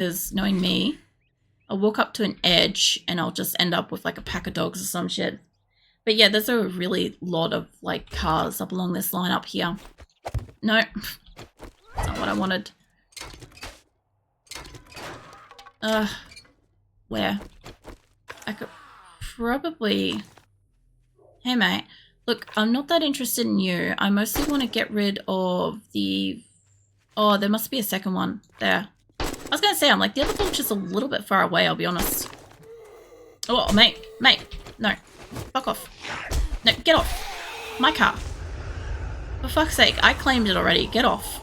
because knowing me, I'll walk up to an edge and I'll just end up with like a pack of dogs or some shit. But yeah, there's a really lot of like cars up along this line up here. No, that's not what I wanted. Where? I could probably... Hey mate, look, I'm not that interested in you. I mostly want to get rid of the... Oh, there must be a second one there. I was going to say, I'm like, the other vulture's a little bit far away, I'll be honest. Oh, mate, no. Fuck off. No, get off. My car. For fuck's sake, I claimed it already. Get off.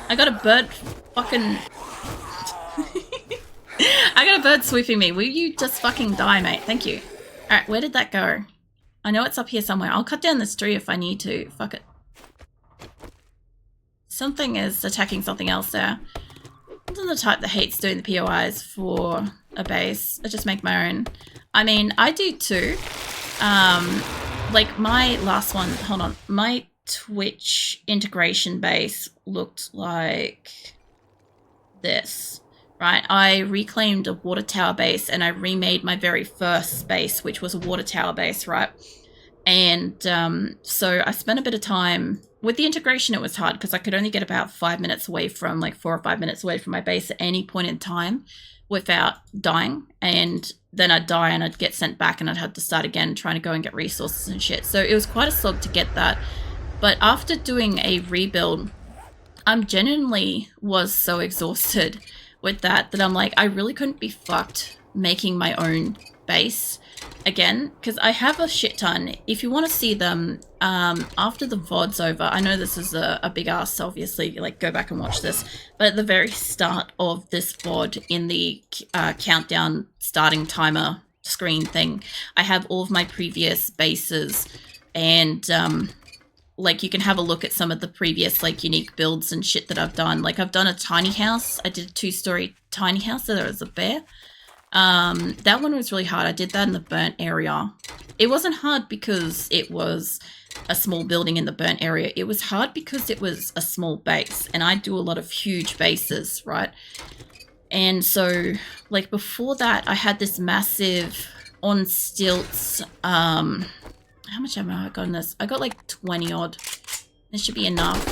I got a bird fucking... I got a bird swooping me. Will you just fucking die, mate? Thank you. Alright, where did that go? I know it's up here somewhere. I'll cut down this tree if I need to. Fuck it. Something is attacking something else there. I'm the type that hates doing the POIs for a base. I just make my own. I mean, I do too. Like my last one, hold on. My Twitch integration base looked like this, right? I reclaimed a water tower base and I remade my very first base, which was a water tower base, right? And so I spent a bit of time with the integration. It was hard because I could only get about 5 minutes away from, like 4 or 5 minutes away from my base at any point in time without dying. And then I'd die and I'd get sent back and I'd have to start again trying to go and get resources and shit. So it was quite a slog to get that. But after doing a rebuild, I genuinely was so exhausted with that I'm like, I really couldn't be fucked making my own base again, because I have a shit ton. If you want to see them after the VOD's over, I know this is a big ass, obviously, like go back and watch this, but at the very start of this VOD in the countdown starting timer screen thing, I have all of my previous bases, and like you can have a look at some of the previous like unique builds and shit that I've done. Like I've done a tiny house. I did a 2-story tiny house, so there was a bear. That one was really hard. I did that in the burnt area. It wasn't hard because it was a small building in the burnt area. It was hard because it was a small base, and I do a lot of huge bases, right? And so like before that, I had this massive on stilts, how much ammo I got in this? I got like 20 odd. This should be enough.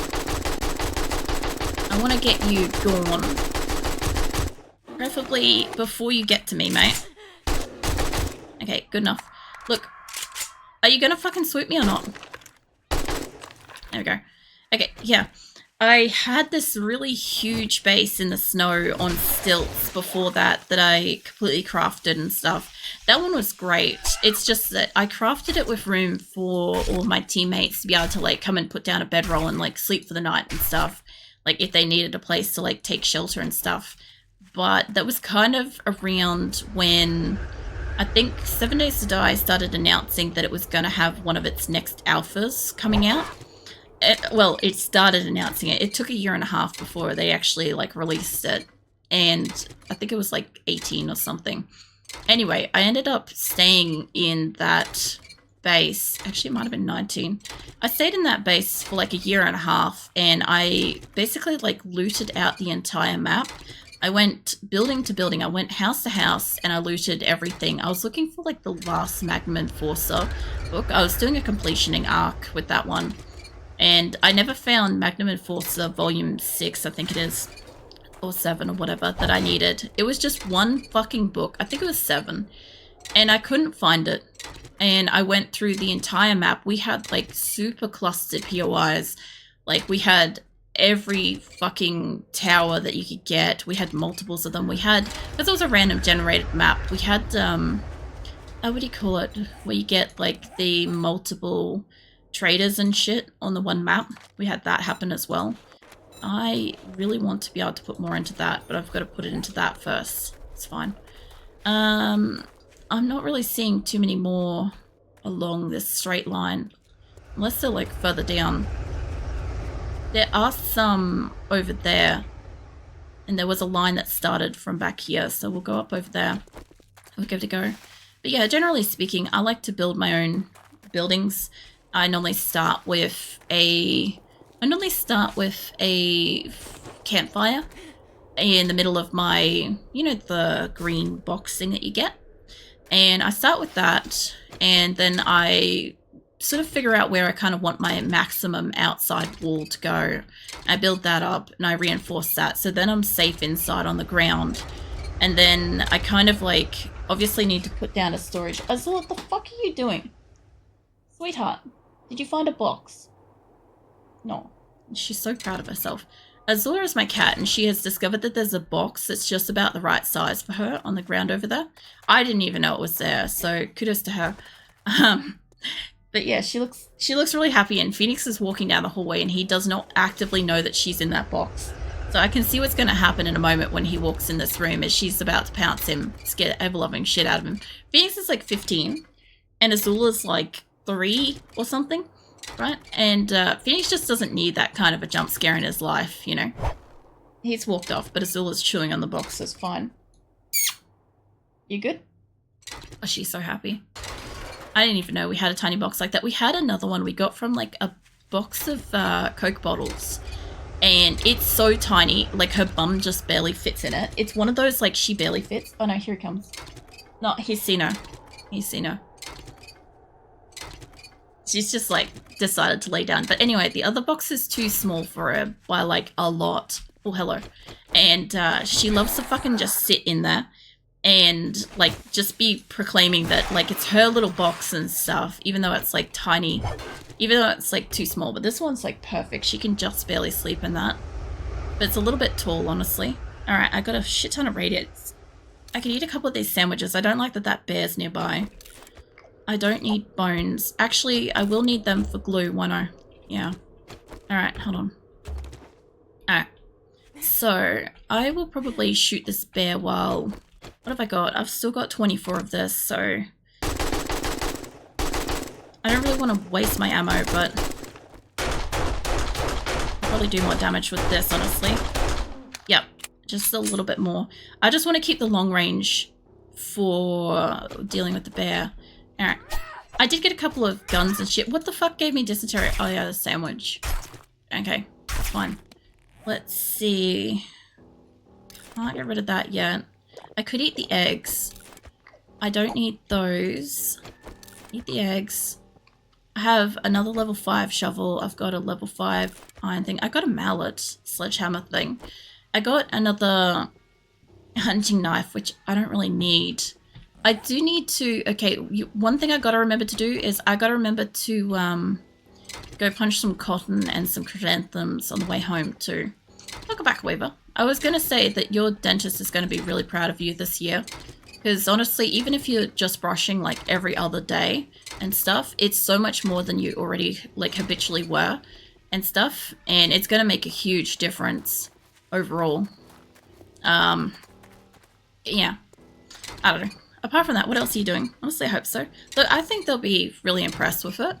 I want to get you gone. Preferably before you get to me, mate. Okay, good enough. Look, are you gonna fucking swoop me or not? There we go. Okay, yeah. I had this really huge base in the snow on stilts before that I completely crafted and stuff. That one was great. It's just that I crafted it with room for all my teammates to be able to like come and put down a bedroll and like sleep for the night and stuff. Like if they needed a place to like take shelter and stuff. But that was kind of around when I think 7 Days to Die started announcing that it was going to have one of its next alphas coming out. It started announcing it. It took 1.5 years before they actually like released it, and I think it was like 18 or something. Anyway, I ended up staying in that base. Actually, it might have been 19. I stayed in that base for like 1.5 years, and I basically like looted out the entire map. I went building to building. I went house to house, and I looted everything. I was looking for like the last Magnum Enforcer book. I was doing a completioning arc with that one. And I never found Magnum Enforcer Volume 6, I think it is, or 7 or whatever, that I needed. It was just one fucking book. I think it was 7. And I couldn't find it. And I went through the entire map. We had, like, super clustered POIs. Like, we had every fucking tower that you could get. We had multiples of them. We had, because it was a random generated map, we had, what do you call it? Where you get, like, the multiple traders and shit on the one map. We had that happen as well. I really want to be able to put more into that, but I've got to put it into that first. It's fine. I'm not really seeing too many more along this straight line, unless they're like further down. There are some over there, and there was a line that started from back here, so we'll go up over there. We'll give it a go. But yeah, generally speaking, I like to build my own buildings. I normally start with a campfire, in the middle of my, you know, the green box thing that you get. And I start with that, and then I sort of figure out where I kind of want my maximum outside wall to go. I build that up and I reinforce that, so then I'm safe inside on the ground. And then I kind of like obviously need to put down a storage. Azul, what the fuck are you doing? Sweetheart, did you find a box? No. She's so proud of herself. Azula is my cat, and she has discovered that there's a box that's just about the right size for her on the ground over there. I didn't even know it was there, so kudos to her. But yeah, she looks really happy, and Phoenix is walking down the hallway, and he does not actively know that she's in that box. So I can see what's going to happen in a moment when he walks in this room, as she's about to pounce him, scare the ever-loving shit out of him. Phoenix is like 15, and Azula's like 3 or something. Right? And Phoenix just doesn't need that kind of a jump scare in his life, you know? He's walked off, but Azula's chewing on the box, so it's fine. You good? Oh, she's so happy. I didn't even know we had a tiny box like that. We had another one we got from, like, a box of Coke bottles. And it's so tiny, like, her bum just barely fits in it. It's one of those, like, she barely fits. Oh, no, here he comes. No, he's seen her. He's seen her. She's just, like, decided to lay down. But anyway, the other box is too small for her by, like, a lot. Oh, hello. And she loves to fucking just sit in there and, like, just be proclaiming that, like, it's her little box and stuff, even though it's, like, tiny. Even though it's, like, too small. But this one's, like, perfect. She can just barely sleep in that. But it's a little bit tall, honestly. Alright, I got a shit ton of radiates. I can eat a couple of these sandwiches. I don't like that that bear's nearby. I don't need bones. Actually, I will need them for glue, won't I? Yeah. Alright, hold on. Alright. So, I will probably shoot this bear while... What have I got? I've still got 24 of this, so... I don't really want to waste my ammo, but... I'll probably do more damage with this, honestly. Yep. Just a little bit more. I just want to keep the long range for dealing with the bear. Alright. I did get a couple of guns and shit. What the fuck gave me dysentery? Oh yeah, the sandwich. Okay, that's fine. Let's see. Can't get rid of that yet. I could eat the eggs. I don't need those. Eat the eggs. I have another level 5 shovel. I've got a level 5 iron thing. I got a mallet sledgehammer thing. I got another hunting knife, which I don't really need. I do need to... Okay, one thing I gotta remember to do is I gotta remember to go punch some cotton and some chrysanthemums on the way home too. Welcome back, Weaver. I was gonna say that your dentist is gonna be really proud of you this year. Because honestly, even if you're just brushing like every other day and stuff, it's so much more than you already like habitually were and stuff. And it's gonna make a huge difference overall. Yeah. I don't know. Apart from that, what else are you doing? Honestly, I hope so. Look, I think they'll be really impressed with it.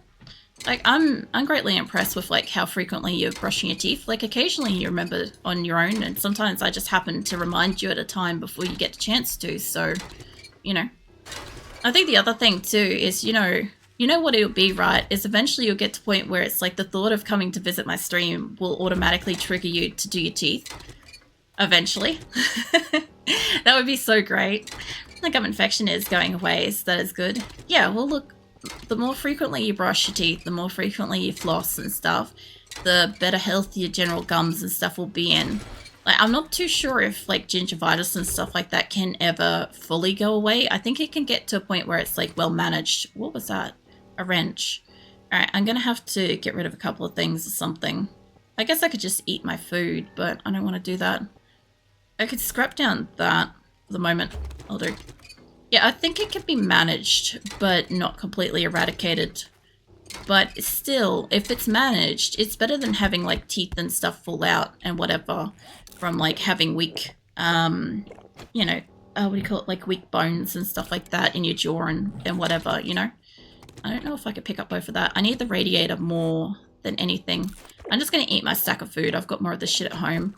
Like, I'm greatly impressed with, like, how frequently you're brushing your teeth. Like, occasionally you remember on your own, and sometimes I just happen to remind you at a time before you get a chance to, so, you know. I think the other thing, too, is, you know what it'll be, right? Is eventually you'll get to a point where it's like the thought of coming to visit my stream will automatically trigger you to do your teeth. Eventually. That would be so great. The gum infection is going away, so that is good. Yeah, well look, the more frequently you brush your teeth, the more frequently you floss and stuff, the better health your general gums and stuff will be in. Like, I'm not too sure if like gingivitis and stuff like that can ever fully go away. I think it can get to a point where it's like well managed. What was that? A wrench. Alright, I'm gonna have to get rid of a couple of things or something. I guess I could just eat my food, but I don't want to do that. I could scrap down that for the moment. I'll do. Yeah, I think it can be managed, but not completely eradicated. But still, if it's managed, it's better than having, like, teeth and stuff fall out and whatever from, like, having weak, you know, what do you call it, like, weak bones and stuff like that in your jaw and whatever, you know? I don't know if I could pick up both of that. I need the radiator more than anything. I'm just gonna eat my stack of food. I've got more of this shit at home.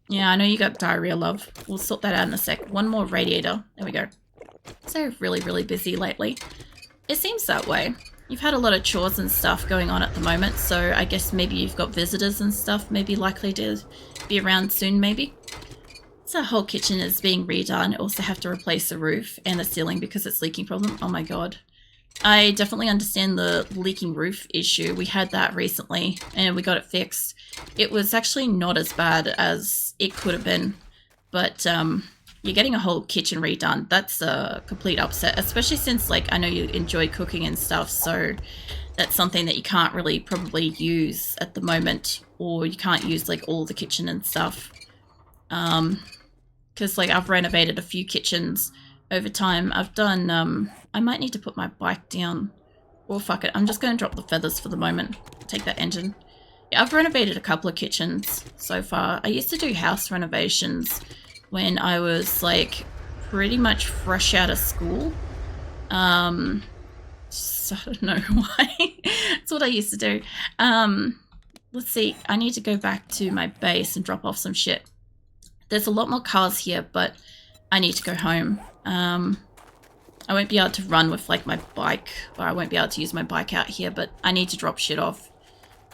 Yeah, I know you got diarrhea, love. We'll sort that out in a sec. One more radiator. There we go. So really, really busy lately. It seems that way. You've had a lot of chores and stuff going on at the moment, so I guess maybe you've got visitors and stuff maybe likely to be around soon, maybe. So the whole kitchen is being redone. Also have to replace the roof and the ceiling because it's leaking problem. Oh my god. I definitely understand the leaking roof issue. We had that recently and we got it fixed. It was actually not as bad as it could have been, but you're getting a whole kitchen redone. That's a complete upset, especially since, like, I know you enjoy cooking and stuff, so that's something that you can't really probably use at the moment, or you can't use, like, all the kitchen and stuff. Because, like, I've renovated a few kitchens over time. I've done, I might need to put my bike down. Or fuck it, I'm just going to drop the feathers for the moment. Take that engine. Yeah, I've renovated a couple of kitchens so far. I used to do house renovations when I was, like, pretty much fresh out of school. So I don't know why. That's what I used to do. Let's see. I need to go back to my base and drop off some shit. There's a lot more cars here, but I need to go home. I won't be able to run with, like, my bike, or I won't be able to use my bike out here, but I need to drop shit off.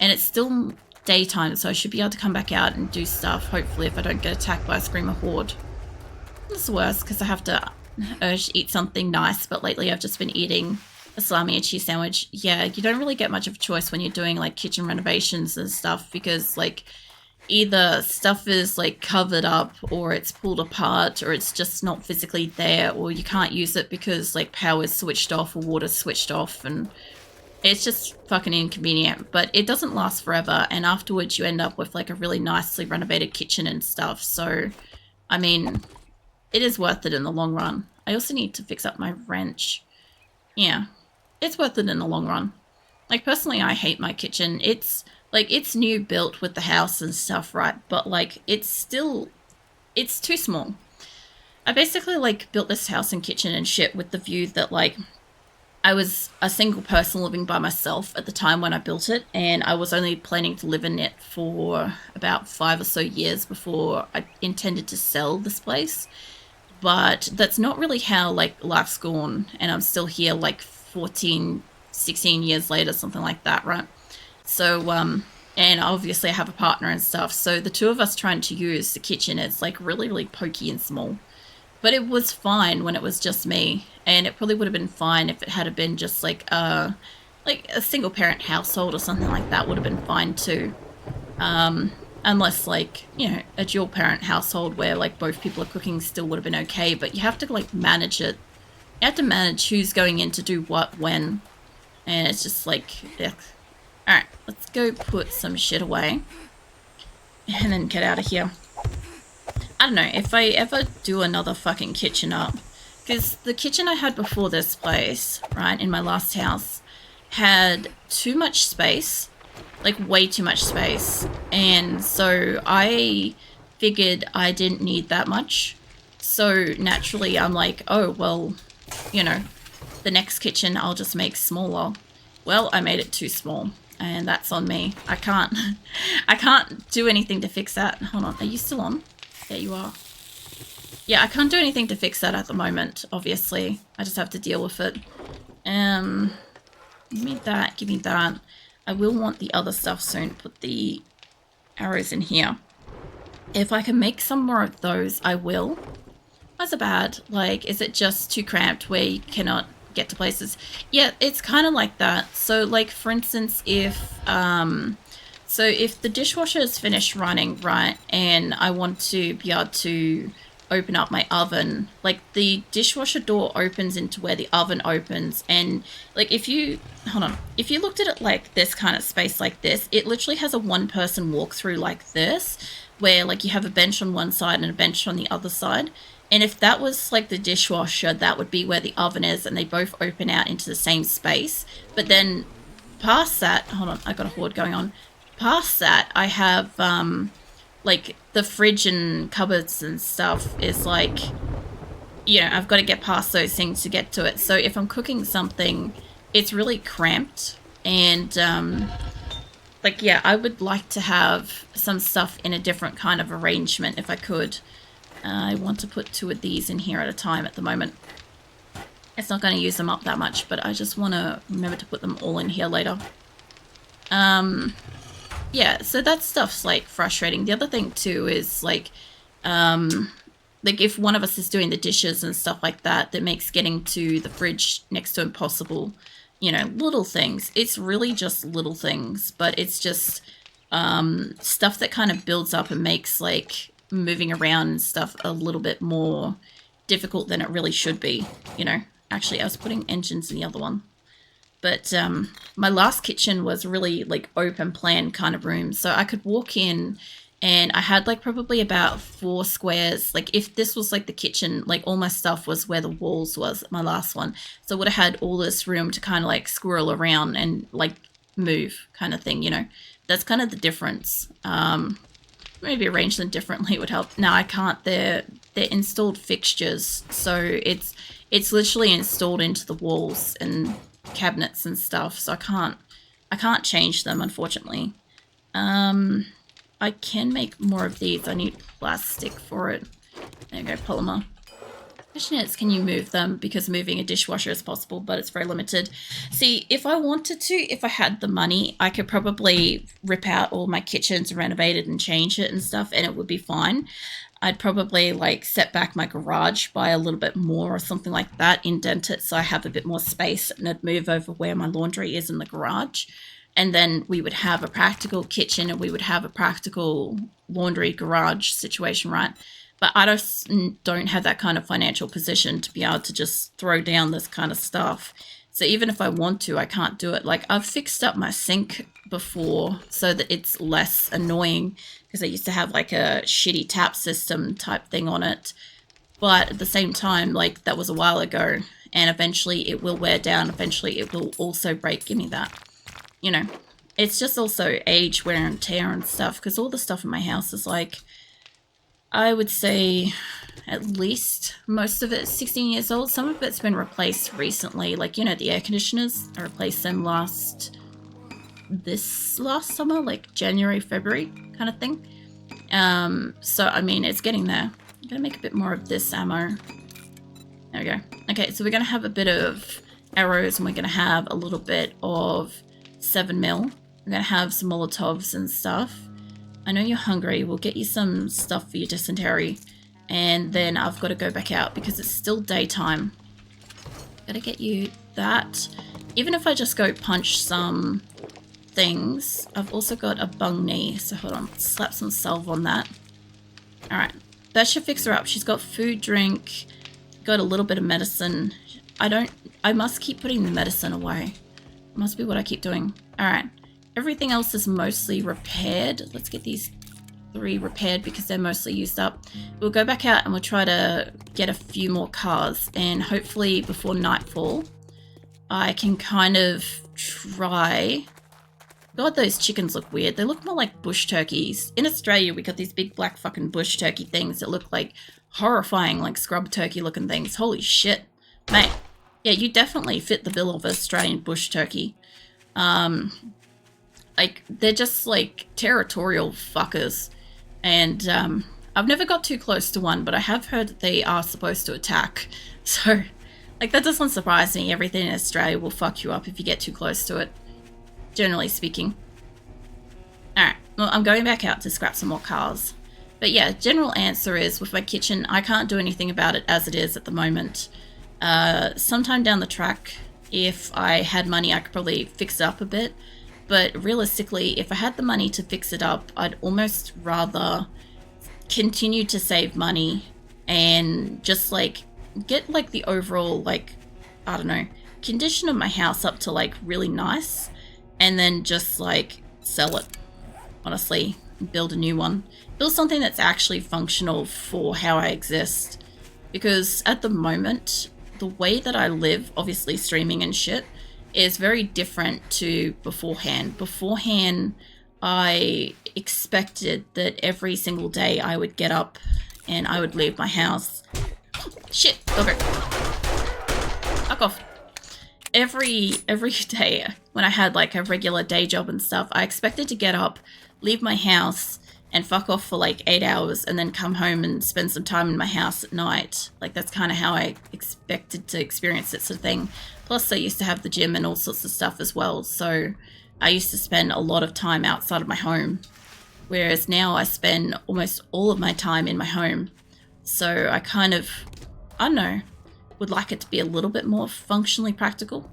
And it's still daytime, so I should be able to come back out and do stuff, hopefully, if I don't get attacked by a screamer horde. It's worse, because I have to urge to eat something nice, but lately I've just been eating a salami and cheese sandwich. Yeah, you don't really get much of a choice when you're doing, like, kitchen renovations and stuff, because, like, either stuff is, like, covered up, or it's pulled apart, or it's just not physically there, or you can't use it because, like, power's switched off or water's switched off, and it's just fucking inconvenient. But it doesn't last forever, and afterwards you end up with, like, a really nicely renovated kitchen and stuff. So, I mean, it is worth it in the long run. I also need to fix up my wrench. Yeah, it's worth it in the long run. Like, personally, I hate my kitchen. It's, like, it's new built with the house and stuff, right? But, like, it's too small. I basically, like, built this house and kitchen and shit with the view that, like, I was a single person living by myself at the time when I built it, and I was only planning to live in it for about 5 or so years before I intended to sell this place. But that's not really how, like, life's gone, and I'm still here, like, 14, 16 years later, something like that, right? So, and obviously I have a partner and stuff, so the two of us trying to use the kitchen is, like, really, really pokey and small. But it was fine when it was just me, and it probably would have been fine if it had been just, like a single parent household or something like that would have been fine too. Unless, like, you know, a dual parent household where, like, both people are cooking still would have been okay, but you have to, like, manage it. You have to manage who's going in to do what when, and it's just like, ugh. Alright, let's go put some shit away and then get out of here. I don't know, if I ever do another fucking kitchen up, because the kitchen I had before this place, right, in my last house, had too much space, like way too much space, and so I figured I didn't need that much, so naturally I'm like, oh, well, you know, the next kitchen I'll just make smaller. Well, I made it too small, and that's on me. I can't do anything to fix that. Hold on, are you still on? Yeah, you are. Yeah, I can't do anything to fix that at the moment, obviously. I just have to deal with it. Give me that, give me that. I will want the other stuff soon. Put the arrows in here. If I can make some more of those, I will. How's it bad? Like, is it just too cramped where you cannot get to places? Yeah, it's kind of like that. So, like, for instance, if the dishwasher is finished running, right, and I want to be able to open up my oven, like, the dishwasher door opens into where the oven opens, and, like, if you looked at it like this kind of space like this, it literally has a one-person walk-through like this, where, like, you have a bench on one side and a bench on the other side, and if that was, like, the dishwasher, that would be where the oven is, and they both open out into the same space. But then past that, hold on, I got a horde going on. Past that, I have, like, the fridge and cupboards and stuff is, like, you know, I've got to get past those things to get to it. So if I'm cooking something, it's really cramped. And, like, yeah, I would like to have some stuff in a different kind of arrangement if I could. I want to put 2 of these in here at a time at the moment. It's not going to use them up that much, but I just want to remember to put them all in here later. Yeah, so that stuff's like frustrating. The other thing too is like if one of us is doing the dishes and stuff like that, that makes getting to the fridge next to impossible. You know, little things. It's really just little things, but it's just stuff that kind of builds up and makes like moving around and stuff a little bit more difficult than it really should be, you know. Actually, I was putting engines in the other one. But my last kitchen was really like open plan kind of room. So I could walk in and I had like probably about 4 squares. Like if this was like the kitchen, like all my stuff was where the walls was, my last one. So I would have had all this room to kind of like squirrel around and like move kind of thing, you know. That's kind of the difference. Maybe arrange them differently would help. No, I can't. They're installed fixtures. So it's literally installed into the walls and cabinets and stuff, so I can't change them, unfortunately. I can make more of these. I need plastic for it. There you go, polymer. Question is, can you move them? Because moving a dishwasher is possible, but it's very limited. See, if I wanted to, if I had the money, I could probably rip out all my kitchens, renovate it and change it and stuff, and it would be fine. I'd probably like set back my garage by a little bit more or something like that, indent it so I have a bit more space, and I'd move over where my laundry is in the garage. And then we would have a practical kitchen and we would have a practical laundry garage situation, right? But I just don't have that kind of financial position to be able to just throw down this kind of stuff. So even if I want to, I can't do it. Like I've fixed up my sink before so that it's less annoying, because I used to have like a shitty tap system type thing on it. But at the same time, like that was a while ago, and eventually it will wear down. Eventually it will also break. Give me that. You know, it's just also age, wear and tear and stuff, because all the stuff in my house is like, I would say at least most of it's 16 years old. Some of it's been replaced recently. Like, you know, the air conditioners, I replaced them this last summer, like January, February kind of thing. So, I mean, it's getting there. I'm going to make a bit more of this ammo. There we go. Okay, so we're going to have a bit of arrows and we're going to have a little bit of 7mm. We're going to have some Molotovs and stuff. I know you're hungry. We'll get you some stuff for your dysentery. And then I've got to go back out because it's still daytime. Gotta get you that. Even if I just go punch some things, I've also got a bung knee. So hold on, slap some salve on that. Alright, that should fix her up. She's got food, drink, got a little bit of medicine. I must keep putting the medicine away. Must be what I keep doing. Alright. Everything else is mostly repaired. Let's get these 3 repaired because they're mostly used up. We'll go back out and we'll try to get a few more cars, and hopefully before nightfall I can kind of try... God, those chickens look weird. They look more like bush turkeys. In Australia we got these big black fucking bush turkey things that look like horrifying, like scrub turkey looking things. Holy shit. Mate, yeah, you definitely fit the bill of Australian bush turkey. Like, they're just, like, territorial fuckers. And, I've never got too close to one, but I have heard that they are supposed to attack. So, like, that doesn't surprise me. Everything in Australia will fuck you up if you get too close to it. Generally speaking. Alright, well, I'm going back out to scrap some more cars. But yeah, general answer is, with my kitchen, I can't do anything about it as it is at the moment. Sometime down the track, if I had money, I could probably fix it up a bit. But realistically, if I had the money to fix it up, I'd almost rather continue to save money and just like get like the overall, like, I don't know, condition of my house up to like really nice, and then just like sell it, honestly, and build a new one. Build something that's actually functional for how I exist. Because at the moment, the way that I live, obviously streaming and shit, is very different to beforehand. Beforehand, I expected that every single day I would get up and I would leave my house. Shit, okay. Fuck off. Every day when I had like a regular day job and stuff, I expected to get up, leave my house, and fuck off for like 8 hours and then come home and spend some time in my house at night. Like, that's kind of how I expected to experience it, sort of thing. Plus, I used to have the gym and all sorts of stuff as well, so I used to spend a lot of time outside of my home, whereas now I spend almost all of my time in my home. So I kind of, I don't know, would like it to be a little bit more functionally practical.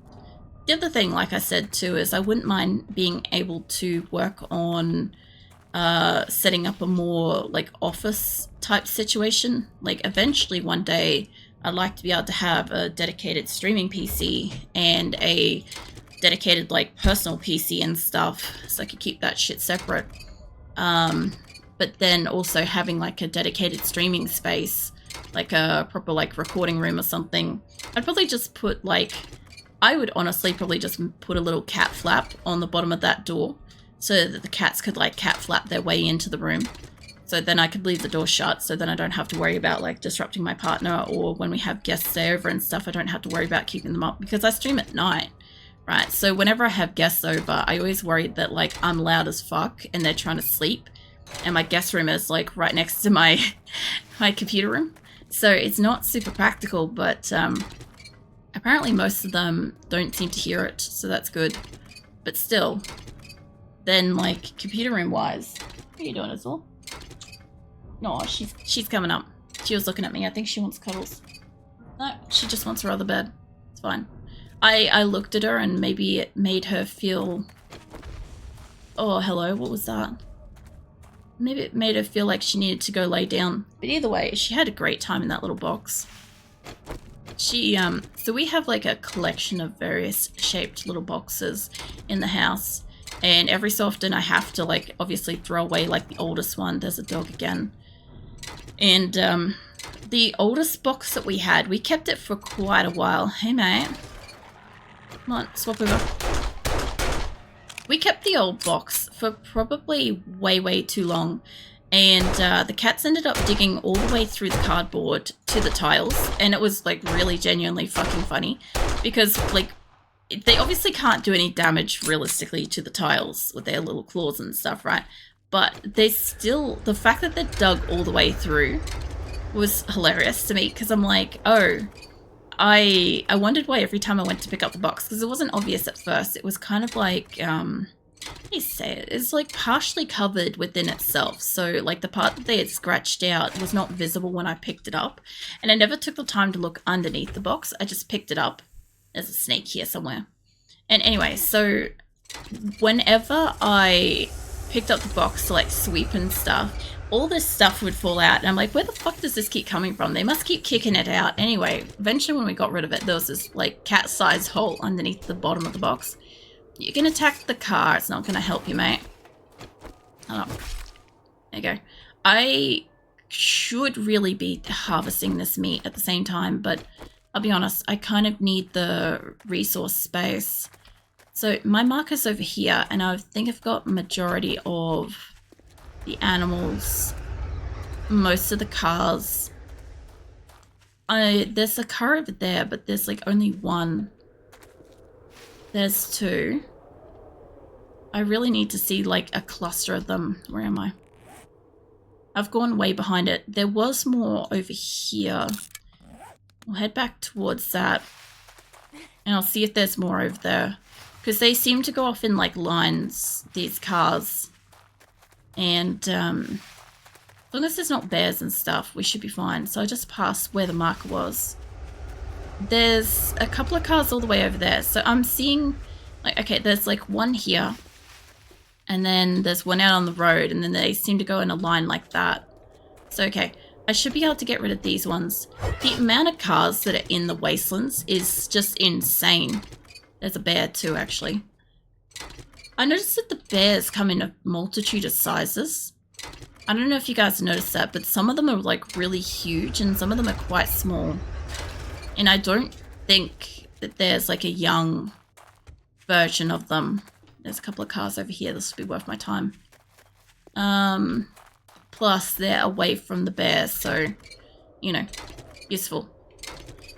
The other thing, like I said too, is I wouldn't mind being able to work on setting up a more like office type situation. Like, eventually one day I'd like to be able to have a dedicated streaming PC and a dedicated like personal PC and stuff, so I could keep that shit separate. But then also having like a dedicated streaming space, like a proper like recording room or something. I'd probably just put like, I would honestly probably just put a little cat flap on the bottom of that door so that the cats could like cat flap their way into the room. So then I could leave the door shut, so then I don't have to worry about like disrupting my partner, or when we have guests stay over and stuff, I don't have to worry about keeping them up because I stream at night, right? So whenever I have guests over, I always worry that like I'm loud as fuck and they're trying to sleep, and my guest room is like right next to my my computer room. So it's not super practical, but apparently most of them don't seem to hear it, so that's good. But still, then like computer room wise, what are you doing, Azul? No, she's coming up. She was looking at me. I think she wants cuddles. No, she just wants her other bed. It's fine. I looked at her and maybe it made her feel... Oh, hello, what was that? Maybe it made her feel like she needed to go lay down. But either way, she had a great time in that little box. She, so we have like a collection of various shaped little boxes in the house. And every so often I have to like obviously throw away like the oldest one. There's a dog again. And the oldest box that we had, we kept it for quite a while. Hey mate. Come on, swap over. We kept the old box for probably way too long. And the cats ended up digging all the way through the cardboard to the tiles. And it was like really genuinely fucking funny. Because like, they obviously can't do any damage realistically to the tiles with their little claws and stuff, right? But they still, the fact that they dug all the way through was hilarious to me, because I'm like, oh, I wondered why every time I went to pick up the box, because it wasn't obvious at first. It was kind of like, how do you say it? It's like partially covered within itself. So like the part that they had scratched out was not visible when I picked it up. And I never took the time to look underneath the box. I just picked it up. There's a snake here somewhere. And anyway, so whenever I picked up the box to like sweep and stuff, all this stuff would fall out. And I'm like, where the fuck does this keep coming from? They must keep kicking it out. Anyway, eventually when we got rid of it, there was this like cat-sized hole underneath the bottom of the box. You can attack the car. It's not going to help you, mate. Oh, there you go. I should really be harvesting this meat at the same time, but I'll be honest, I kind of need the resource space. So my marker's over here, and I think I've got majority of the animals, most of the cars. There's a car over there, but there's like only one. There's two. I really need to see like a cluster of them. Where am I? I've gone way behind it. There was more over here. We'll head back towards that, and I'll see if there's more over there, because they seem to go off in like lines, these cars, and as long as there's not bears and stuff, we should be fine. So I just passed where the marker was. There's a couple of cars all the way over there, so I'm seeing like, okay, there's like one here, and then there's one out on the road, and then they seem to go in a line like that. So okay, I should be able to get rid of these ones. The amount of cars that are in the wastelands is just insane. There's a bear too, actually. I noticed that the bears come in a multitude of sizes. I don't know if you guys noticed that, but some of them are like really huge and some of them are quite small. And I don't think that there's like a young version of them. There's a couple of cars over here. This will be worth my time. Plus, they're away from the bears, so, you know, useful.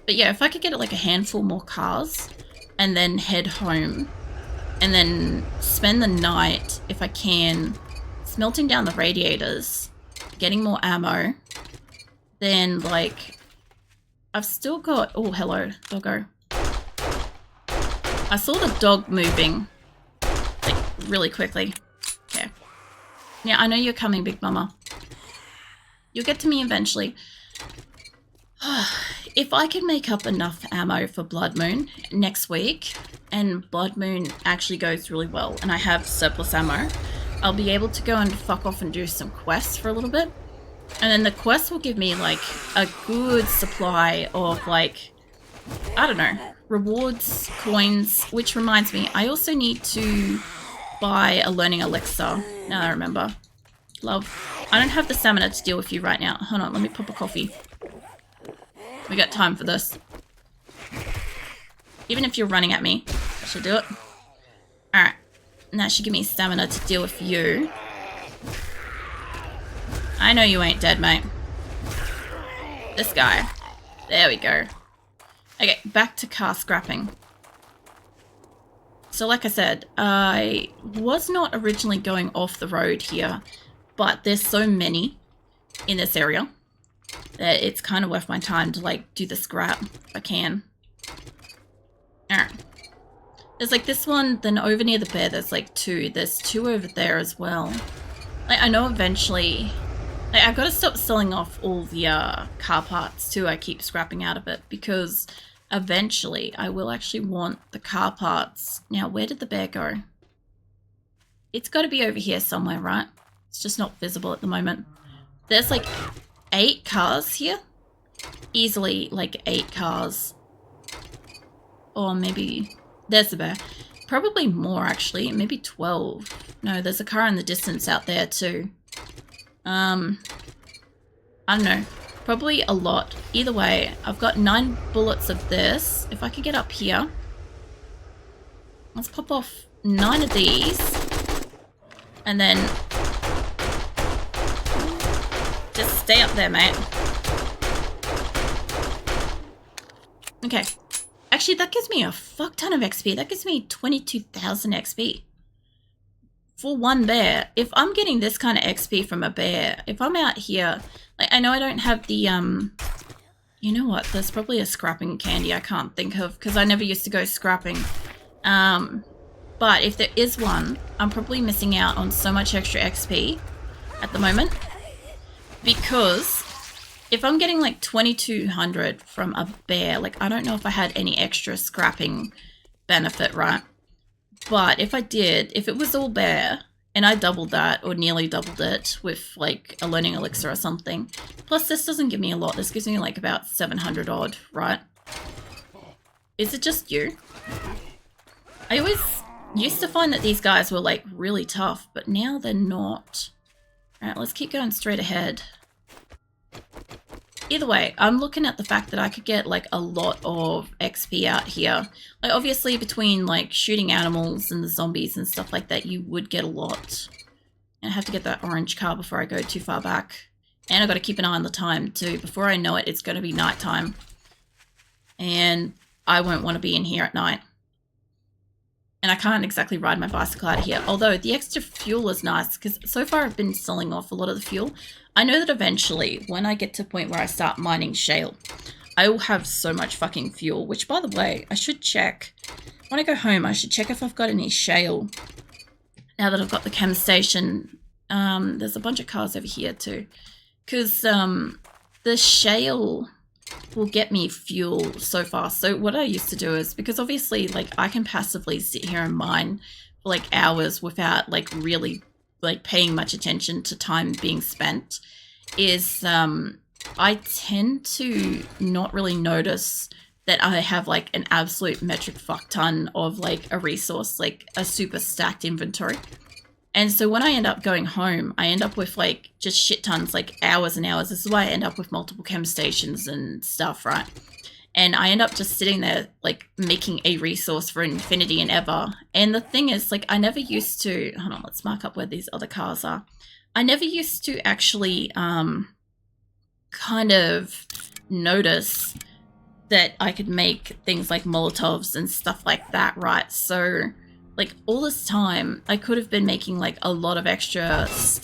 But yeah, if I could get like a handful more cars and then head home and then spend the night, if I can, smelting down the radiators, getting more ammo, then, like, I've still got... Oh, hello, doggo. I saw the dog moving, like, really quickly. Okay. Yeah, I know you're coming, Big Mama. You'll get to me eventually. If I can make up enough ammo for Blood Moon next week, and Blood Moon actually goes really well, and I have surplus ammo, I'll be able to go and fuck off and do some quests for a little bit. And then the quests will give me, like, a good supply of, like, I don't know, rewards, coins, which reminds me, I also need to buy a learning elixir. Now I remember. Love. I don't have the stamina to deal with you right now. Hold on, let me pop a coffee. We got time for this. Even if you're running at me, I should do it. Alright. Now should give me stamina to deal with you. I know you ain't dead, mate. This guy. There we go. Okay, back to car scrapping. So like I said, I was not originally going off the road here, but there's so many in this area that it's kind of worth my time to, like, do the scrap if I can. Alright. There's, like, this one, then over near the bear there's, like, two. There's two over there as well. Like, I know eventually... Like, I've got to stop selling off all the car parts too. I keep scrapping out of it because eventually I will actually want the car parts. Now, where did the bear go? It's got to be over here somewhere, right? It's just not visible at the moment. There's like 8 cars here. Easily like 8 cars. Or maybe... There's the bear. Probably more actually. Maybe 12. No, there's a car in the distance out there too. I don't know. Probably a lot. Either way, I've got 9 bullets of this. If I could get up here. Let's pop off 9 of these. And then... just stay up there, mate. Okay. Actually, that gives me a fuck ton of XP. That gives me 22,000 XP. For one bear. If I'm getting this kind of XP from a bear, if I'm out here, like, I know I don't have the, you know what, there's probably a scrapping candy I can't think of, because I never used to go scrapping. But if there is one, I'm probably missing out on so much extra XP at the moment, because if I'm getting like 2,200 from a bear, like, I don't know if I had any extra scrapping benefit, right? But if I did, if it was all bear, and I doubled that, or nearly doubled it, with, like, a learning elixir or something. Plus, this doesn't give me a lot. This gives me, like, about 700 odd, right? Is it just you? I always used to find that these guys were, like, really tough, but now they're not. Alright, let's keep going straight ahead. Either way, I'm looking at the fact that I could get, like, a lot of XP out here. Like, obviously, between, like, shooting animals and the zombies and stuff like that, you would get a lot. And I have to get that orange car before I go too far back. And I've got to keep an eye on the time, too. Before I know it, it's going to be nighttime. And I won't want to be in here at night. And I can't exactly ride my bicycle out of here. Although, the extra fuel is nice, because so far I've been selling off a lot of the fuel. I know that eventually, when I get to a point where I start mining shale, I will have so much fucking fuel. Which, by the way, I should check. When I go home, I should check if I've got any shale. Now that I've got the chem station. There's a bunch of cars over here too. Because the shale will get me fuel so fast. So what I used to do is, because obviously, like, I can passively sit here and mine for, like, hours without, like, really, like, paying much attention to time being spent, is I tend to not really notice that I have, like, an absolute metric fuck ton of, like, a resource, like a super stacked inventory. And so when I end up going home, I end up with, like, just shit tons, like, hours and hours. This is why I end up with multiple chem stations and stuff, right? And I end up just sitting there, like, making a resource for infinity and ever. And the thing is, like, I never used to... Hold on, let's mark up where these other cars are. I never used to actually kind of notice that I could make things like Molotovs and stuff like that, right? So Like, all this time, I could have been making, like, a lot of extra stuff